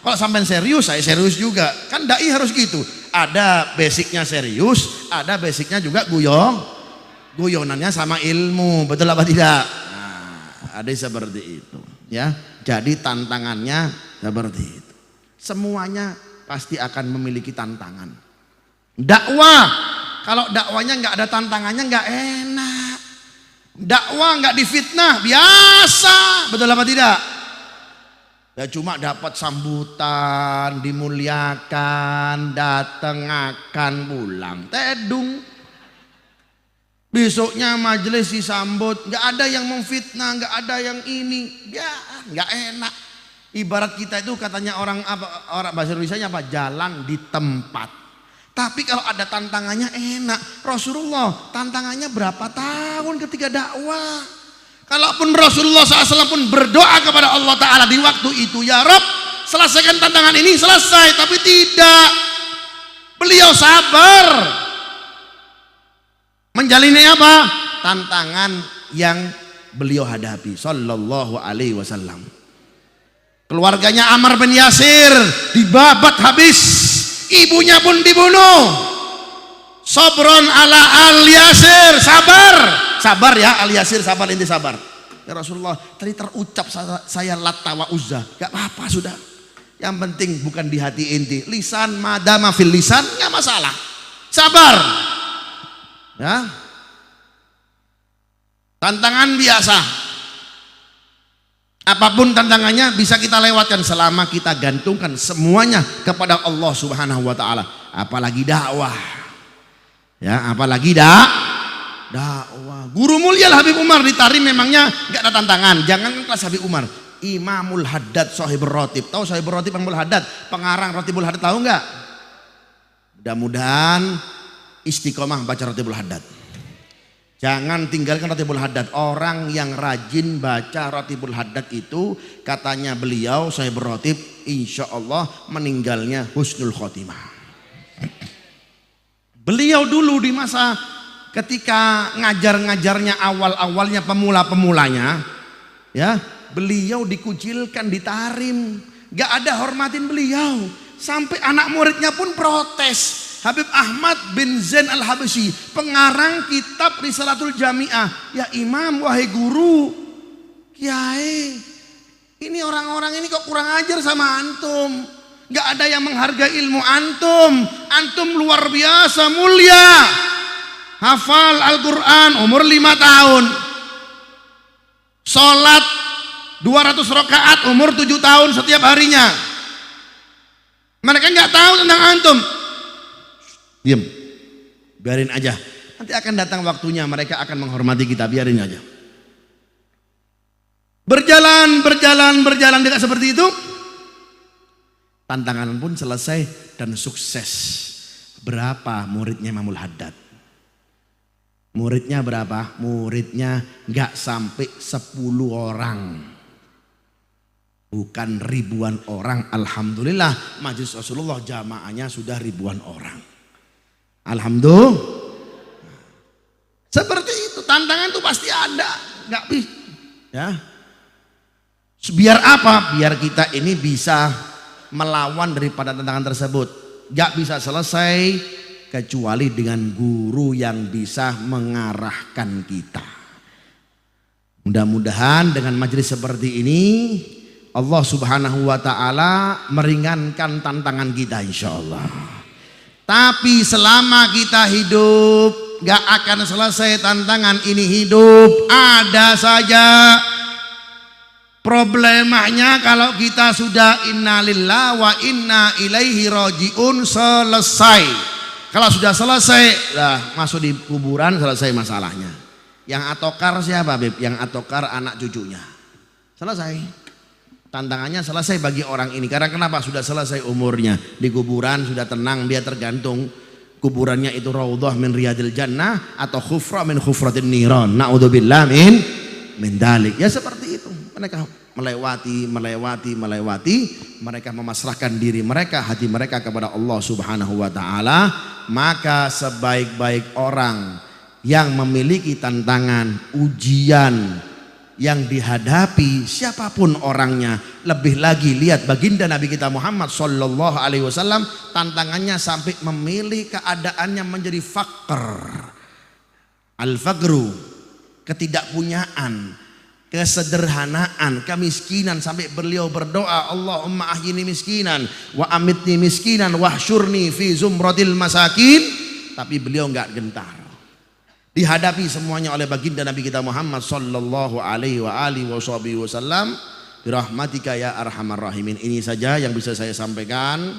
Kalau sampai serius, saya serius juga. Kan dai harus gitu. Ada basicnya serius, ada basicnya juga guyonannya sama ilmu. Betul apa tidak? Nah, ada seperti itu ya. Jadi tantangannya seperti itu. Semuanya pasti akan memiliki tantangan. Dakwah Kalau dakwanya nggak ada tantangannya nggak enak. Dakwah nggak difitnah biasa, betul apa tidak? Ya cuma dapat sambutan, dimuliakan, datang akan pulang, tedung. Besoknya majelis disambut, nggak ada yang memfitnah, nggak ada yang ini, ya nggak enak. Ibarat kita itu katanya orang bahasa Indonesia apa? Jalan di tempat. Tapi kalau ada tantangannya enak. Rasulullah tantangannya berapa tahun ketika dakwah? Kalaupun Rasulullah SAW pun berdoa kepada Allah Ta'ala di waktu itu, ya Rabb selesaikan tantangan ini, selesai. Tapi tidak, beliau sabar menjalani apa? Tantangan yang beliau hadapi sallallahu alaihi wasallam. Keluarganya Ammar bin Yasir dibabat habis, ibunya pun dibunuh. Sabron ala al Yasir, sabar, sabar ya al Yasir, sabar, inti sabar. Ya Rasulullah, tadi terucap saya Lata wa Uzza, gak apa-apa sudah. Yang penting bukan di hati inti, lisan madama fil lisan, gak masalah, sabar. Ya, tantangan biasa. Apapun tantangannya bisa kita lewatkan selama kita gantungkan semuanya kepada Allah Subhanahu wa taala. Apalagi dakwah. Ya, apalagi dakwah. Guru mulia Habib Umar di Tarim memangnya enggak ada tantangan. Jangan kelas Habib Umar. Imamul Haddad Sahibur Ratib. Tahu Sahibur Ratib Imamul Haddad? Pengarang Ratibul Haddad, tahu enggak? Mudah-mudahan istiqomah baca Ratibul Haddad. Jangan tinggalkan Ratibul Haddad. Orang yang rajin baca Ratibul Haddad itu katanya beliau Sahibur Ratib insya Allah meninggalnya husnul khotimah. Beliau dulu di masa ketika ngajar-ngajarnya awal-awalnya pemula-pemulanya, ya beliau dikucilkan di Tarim, gak ada hormatin beliau, sampai anak muridnya pun protes. Habib Ahmad bin Zain al-Habsyi, pengarang kitab Risalatul Jami'ah, ya imam, wahai guru, kiai, ini orang-orang ini kok kurang ajar sama antum. Gak ada yang menghargai ilmu antum. Antum luar biasa mulia, hafal Al-Quran umur 5 tahun, sholat 200 rakaat umur 7 tahun setiap harinya. Mereka gak tahu tentang antum. Diam, biarin aja, nanti akan datang waktunya mereka akan menghormati kita, biarin aja. Berjalan tidak seperti itu. Tantangan pun selesai dan sukses. Berapa muridnya Imamul Haddad? Muridnya berapa? Muridnya gak sampai 10 orang. Bukan ribuan orang. Alhamdulillah majelis Rasulullah jamaahnya sudah ribuan orang. Alhamdulillah. Seperti itu, tantangan itu pasti ada, nggak bisa. Ya, biar apa? Biar kita ini bisa melawan daripada tantangan tersebut. Nggak bisa selesai kecuali dengan guru yang bisa mengarahkan kita. Mudah-mudahan dengan majelis seperti ini Allah Subhanahu wa taala meringankan tantangan kita insyaallah. Tapi selama kita hidup gak akan selesai tantangan ini hidup. Ada saja problemanya kalau kita sudah innalillah wa inna ilaihi rajiun selesai. Kalau sudah selesai, lah masuk di kuburan selesai masalahnya. Yang atokar siapa Beb? Yang atokar anak cucunya. Selesai. Tantangannya selesai bagi orang ini. Karena kenapa? Sudah selesai umurnya. Di kuburan sudah tenang, dia tergantung. Kuburannya itu raudhah min riyadil jannah atau khufra min khufratin niran. Na'udzubillah min dalik. Ya seperti itu. Mereka melewati. Mereka memasrahkan diri mereka, hati mereka kepada Allah Subhanahu wa ta'ala. Maka sebaik-baik orang yang memiliki tantangan, ujian yang dihadapi siapapun orangnya, lebih lagi lihat baginda Nabi kita Muhammad sallallahu alaihi wasallam, tantangannya sampai memilih keadaannya menjadi faqr, al-faqru, ketidakpunyaan, kesederhanaan, kemiskinan, sampai beliau berdoa, Allahumma ahyini miskinan wa amitni miskinan wahsyurni fi zumratil masakin tapi beliau nggak gentar. Dihadapi semuanya oleh baginda Nabi kita Muhammad sallallahu alaihi wasallam. Birahmatika ya arhamar rahimin. Ini saja yang bisa saya sampaikan.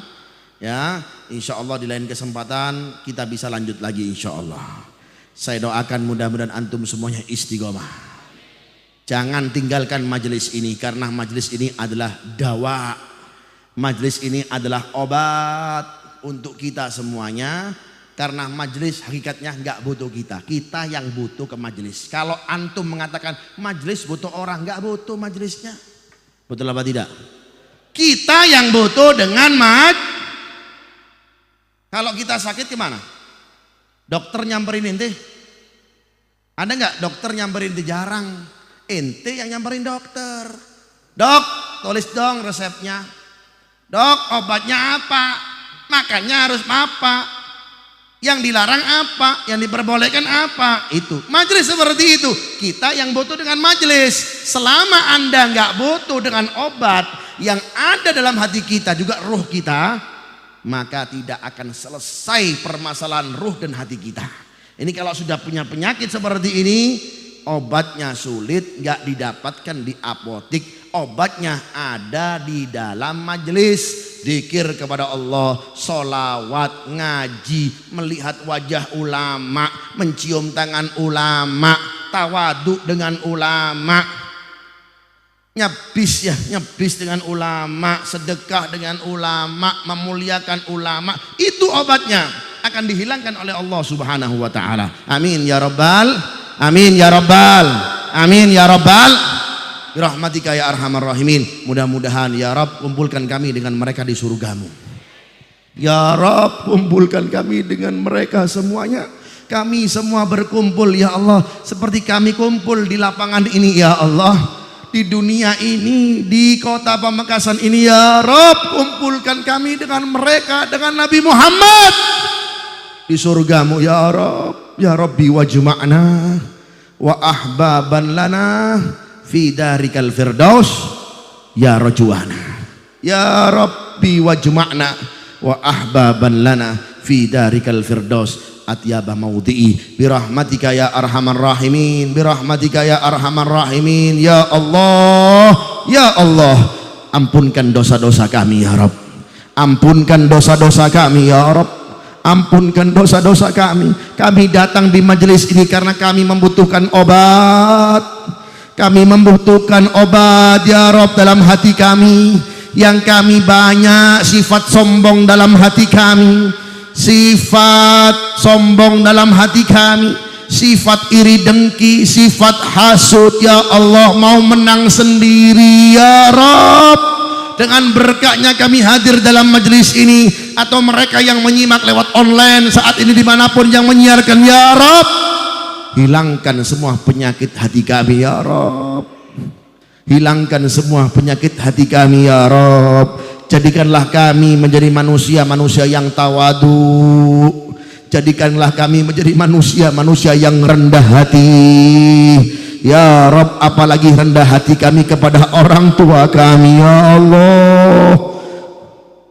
Ya, insya Allah di lain kesempatan kita bisa lanjut lagi insya Allah. Saya doakan mudah-mudahan antum semuanya istiqomah. Jangan tinggalkan majelis ini, karena majelis ini adalah dawa. Majelis ini adalah obat untuk kita semuanya. Karena majelis hakikatnya nggak butuh kita, kita yang butuh ke majelis. Kalau antum mengatakan majelis butuh orang, nggak butuh majelisnya. Betul apa tidak? Kita yang butuh dengan Kalau kita sakit gimana? Dokter nyamperin ente? Ada nggak dokter nyamperin ente? Jarang. Ente yang nyamperin dokter. Dok, tulis dong resepnya. Dok, obatnya apa? Makannya harus apa? Yang dilarang apa? Yang diperbolehkan apa? Itu majelis seperti itu. Kita yang butuh dengan majelis. Selama Anda nggak butuh dengan obat yang ada dalam hati kita, juga ruh kita, maka tidak akan selesai permasalahan ruh dan hati kita. Ini kalau sudah punya penyakit seperti ini, obatnya sulit, nggak didapatkan di apotik. Obatnya ada di dalam majelis. Zikir kepada Allah, sholawat, ngaji, melihat wajah ulama, mencium tangan ulama, tawaduk dengan ulama, nyebis dengan ulama, sedekah dengan ulama, memuliakan ulama. Itu obatnya akan dihilangkan oleh Allah Subhanahu wa taala. Amin ya rabbal, amin ya rabbal, amin ya rabbal. Birahmatika ya arhamar rahimin. Mudah-mudahan ya Rabb kumpulkan kami dengan mereka di surgamu. Ya Rabb kumpulkan kami dengan mereka semuanya. Kami semua berkumpul ya Allah, seperti kami kumpul di lapangan ini ya Allah, di dunia ini, di kota Pamekasan ini ya Rabb, kumpulkan kami dengan mereka, dengan Nabi Muhammad di surgamu ya Rabb. Ya Rabbi wajma'na wa ahbaban lana fi darikal firdaus ya rajuana. Ya Rabbi wajma'na wa ahbaban lana fi darikal firdaus atyaba maudhi'i birahmatika ya arhamar rahimin, birahmatika ya arhamar rahimin. Ya Allah, ya Allah, ampunkan dosa-dosa kami ya Rabb, ampunkan dosa-dosa kami ya Rabb, ampunkan dosa-dosa kami. Kami datang di majelis ini karena kami membutuhkan obat. Kami membutuhkan obat ya Rabb dalam hati kami. Yang kami banyak sifat sombong dalam hati kami, sifat sombong dalam hati kami, sifat iri dengki, sifat hasud ya Allah, mau menang sendiri ya Rabb. Dengan berkahnya kami hadir dalam majelis ini, atau mereka yang menyimak lewat online saat ini dimanapun yang menyiarkan ya Rabb, hilangkan semua penyakit hati kami ya Rabb, hilangkan semua penyakit hati kami ya Rabb. Jadikanlah kami menjadi manusia-manusia yang tawadu, jadikanlah kami menjadi manusia-manusia yang rendah hati ya Rabb. Apalagi rendah hati kami kepada orang tua kami ya Allah,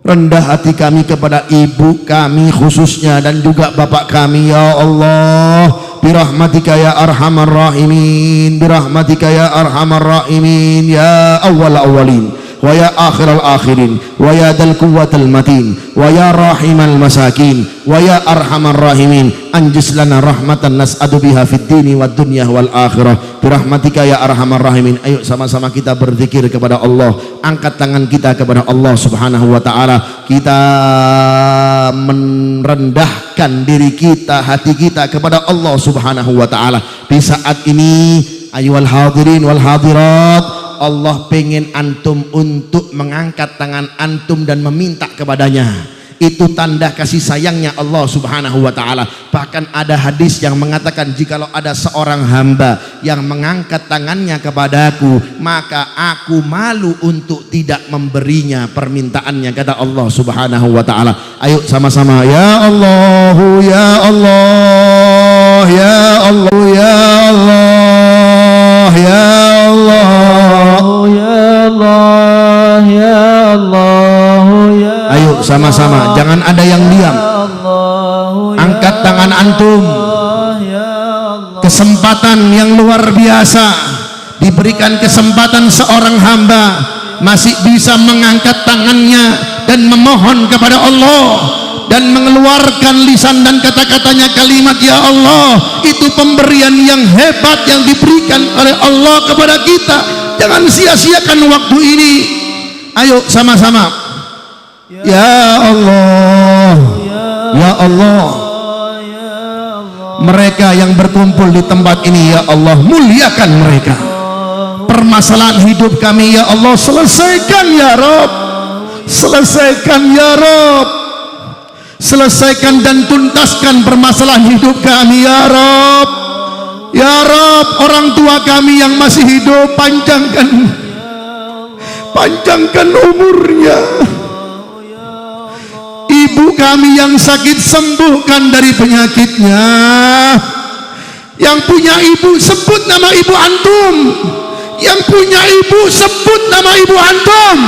rendah hati kami kepada ibu kami khususnya dan juga bapak kami ya Allah. Birahmatika ya arhamar rahimin, birahmatika ya arhamar rahimin, ya awwal awwalin wa ya akhiral akhirin wa ya dal quwwatal matin wa ya rahimal masakin wa ya arhamar rahimin. Anjis lana rahmatan nas'adu biha fid dini wad dunya wal akhirah birahmatika ya arhamar rahimin. Ayo sama-sama kita berzikir kepada Allah, angkat tangan kita kepada Allah Subhanahu wa taala, kita merendahkan diri kita, hati kita kepada Allah Subhanahu wa taala. Di saat ini ayyuhal hadirin wal hadirat, Allah pengen antum untuk mengangkat tangan antum dan meminta kepadanya. Itu tanda kasih sayangnya Allah Subhanahu wa taala. Bahkan ada hadis yang mengatakan, jikalau ada seorang hamba yang mengangkat tangannya kepadaku, maka aku malu untuk tidak memberinya permintaannya, kata Allah Subhanahu wa taala. Ayo sama-sama ya Allah, ya Allah, ya Allah, ya Allah, ya Allah, ya Allah, ya Allah, ya. Ayo sama-sama, jangan ada yang diam. Angkat tangan antum. Kesempatan yang luar biasa, diberikan kesempatan seorang hamba masih bisa mengangkat tangannya dan memohon kepada Allah dan mengeluarkan lisan dan kata-katanya kalimat ya Allah. Itu pemberian yang hebat yang diberikan oleh Allah kepada kita. Jangan sia-siakan waktu ini. Ayo sama-sama. Ya Allah, ya Allah, mereka yang berkumpul di tempat ini ya Allah, muliakan mereka. Permasalahan hidup kami ya Allah, selesaikan ya Rabb, selesaikan ya Rabb, selesaikan dan tuntaskan permasalahan hidup kami ya Rabb. Ya Rabb, orang tua kami yang masih hidup, panjangkan umurnya. Ibu kami yang sakit, sembuhkan dari penyakitnya. Yang punya ibu, sebut nama ibu antum. Yang punya ibu, sebut nama ibu antum.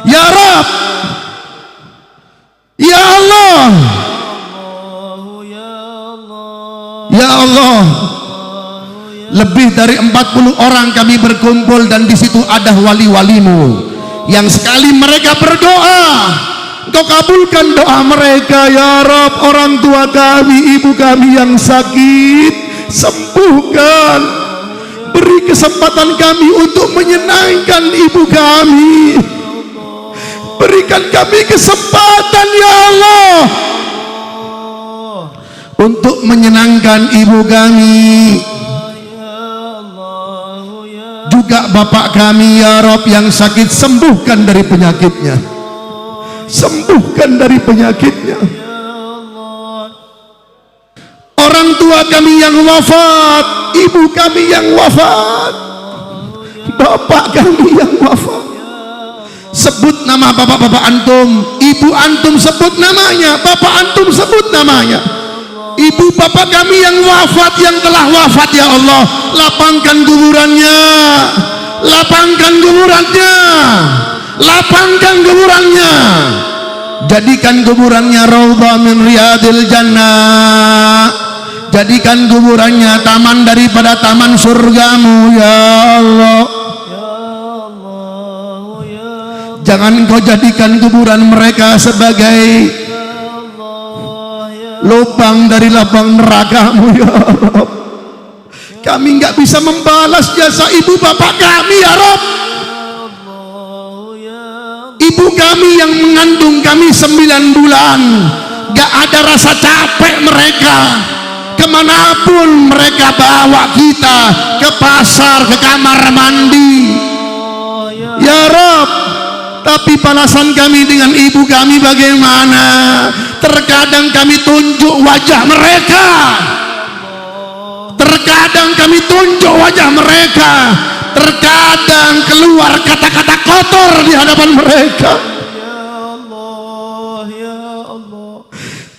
Ya Rabb, ya Allah, ya Allah. Lebih dari 40 orang kami berkumpul dan di situ ada wali-walimu yang sekali mereka berdoa, Engkau kabulkan doa mereka ya Rabb. Orang tua kami, ibu kami yang sakit, sembuhkan. Beri kesempatan kami untuk menyenangkan ibu kami. Berikan kami kesempatan ya Allah untuk menyenangkan ibu kami. Juga bapak kami ya Rabb yang sakit, sembuhkan dari penyakitnya, sembuhkan dari penyakitnya. Orang tua kami yang wafat, ibu kami yang wafat, bapak kami yang wafat, sebut nama bapak-bapak antum, ibu antum sebut namanya, bapak antum sebut namanya. Ibu bapak kami yang wafat, yang telah wafat ya Allah, lapangkan kuburannya, lapangkan kuburannya, lapangkan kuburannya. Jadikan kuburannya raudhah min riyadil jannah. Jadikan kuburannya taman daripada taman surgamu ya Allah. Jangan Engkau jadikan kuburan mereka sebagai lubang dari lubang neraka-Mu ya Rabb. Kami nggak bisa membalas jasa ibu bapak kami ya Rabb. Ibu kami yang mengandung kami 9 bulan, nggak ada rasa capek mereka. Kemanapun mereka bawa kita, ke pasar, ke kamar mandi ya Rabb. Tapi balasan kami dengan ibu kami bagaimana? Terkadang kami tunjuk wajah mereka, terkadang kami tunjuk wajah mereka, terkadang keluar kata-kata kotor di hadapan mereka,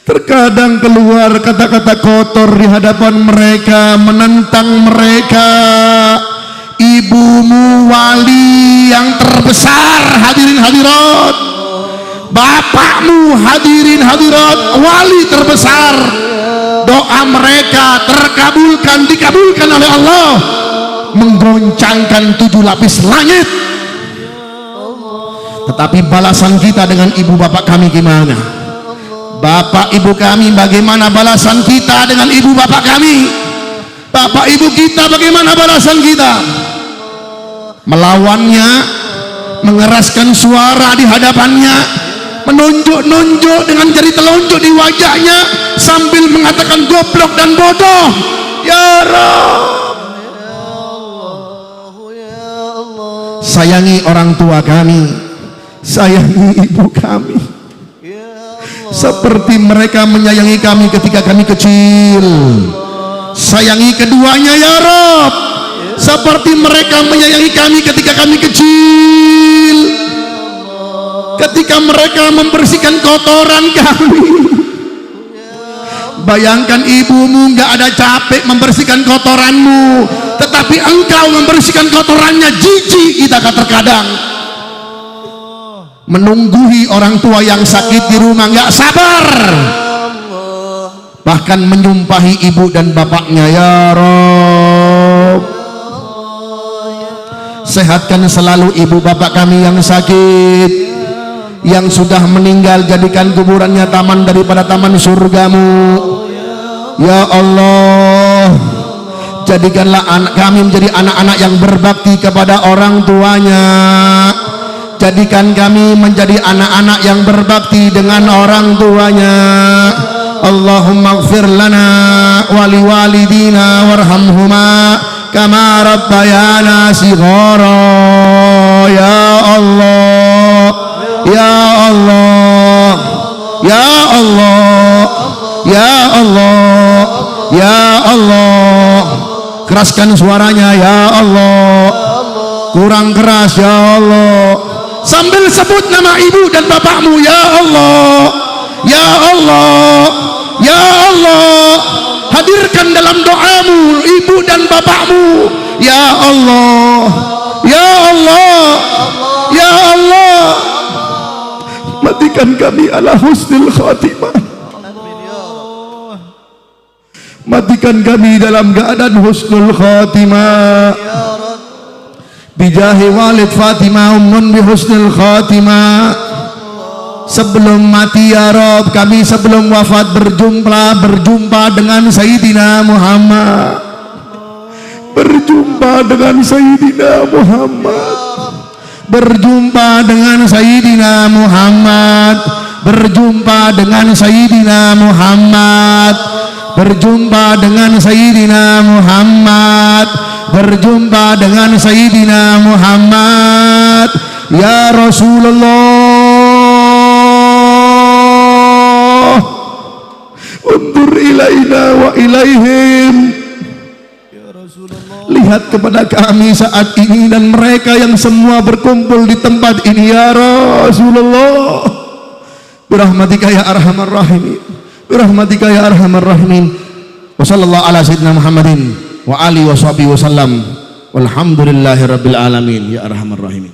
terkadang keluar kata-kata kotor di hadapan mereka, menentang mereka. Ibumu wali yang terbesar, hadirin hadirat, bapakmu hadirin hadirat, wali terbesar. Doa mereka terkabulkan, dikabulkan oleh Allah, menggoncangkan 7 lapis langit. Tetapi balasan kita dengan ibu bapak kami gimana? Bapak ibu kami bagaimana balasan kita dengan ibu bapak kami? Bapak ibu kita bagaimana balasan kita? Melawannya, mengeraskan suara di hadapannya, menunjuk-nunjuk dengan jari telunjuk di wajahnya sambil mengatakan goblok dan bodoh. Ya Rabb, sayangi orang tua kami, sayangi ibu kami seperti mereka menyayangi kami ketika kami kecil. Sayangi keduanya ya Rabb, seperti mereka menyayangi kami ketika kami kecil, ketika mereka membersihkan kotoran kami. Bayangkan ibumu nggak ada capek membersihkan kotoranmu, tetapi engkau membersihkan kotorannya. Jijik kita terkadang menungguhi orang tua yang sakit di rumah, nggak sabar bahkan menyumpahi ibu dan bapaknya. Ya Rabb, sehatkan selalu ibu bapak kami yang sakit, yang sudah meninggal, jadikan kuburannya taman daripada taman surgamu. Ya Allah, jadikanlah anak kami menjadi anak-anak yang berbakti kepada orang tuanya. Jadikan kami menjadi anak-anak yang berbakti dengan orang tuanya. Allahumma ighfir lana wa liwalidina warhamhuma kama rabbayana shighara. Ya Allah, ya Allah, ya Allah, ya Allah, ya Allah. Keraskan suaranya, ya Allah. Kurang keras, ya Allah. Sambil sebut nama ibu dan bapakmu. Ya Allah, ya Allah, ya Allah. Hadirkan dalam doamu ibu dan bapakmu. Ya Allah, ya Allah, ya Allah. Matikan kami ala husnul khatimah. Matikan kami dalam keadaan husnul khatimah. Bijahi walid Fatimah ummun bi husnul khatimah. Sebelum mati ya Rabb, kami sebelum wafat berjumpa dengan Sayyidina Muhammad. Berjumpa dengan Sayyidina Muhammad. Berjumpa dengan Sayyidina Muhammad. Berjumpa dengan Sayyidina Muhammad. Berjumpa dengan Sayyidina Muhammad. Berjumpa dengan Sayyidina Muhammad. Ya Rasulullah, undur ilaina wa ilaihim. Lihat kepada kami saat ini dan mereka yang semua berkumpul di tempat ini. Ya Rasulullah, birahmatika ya arhamar rahimin, birahmatika ya arhamar rahimin. Wa sallallahu ala sayyidina Muhammadin wa alihi wa sahbihi wa sallam. Walhamdulillahi rabbil alamin ya arhamar rahimin.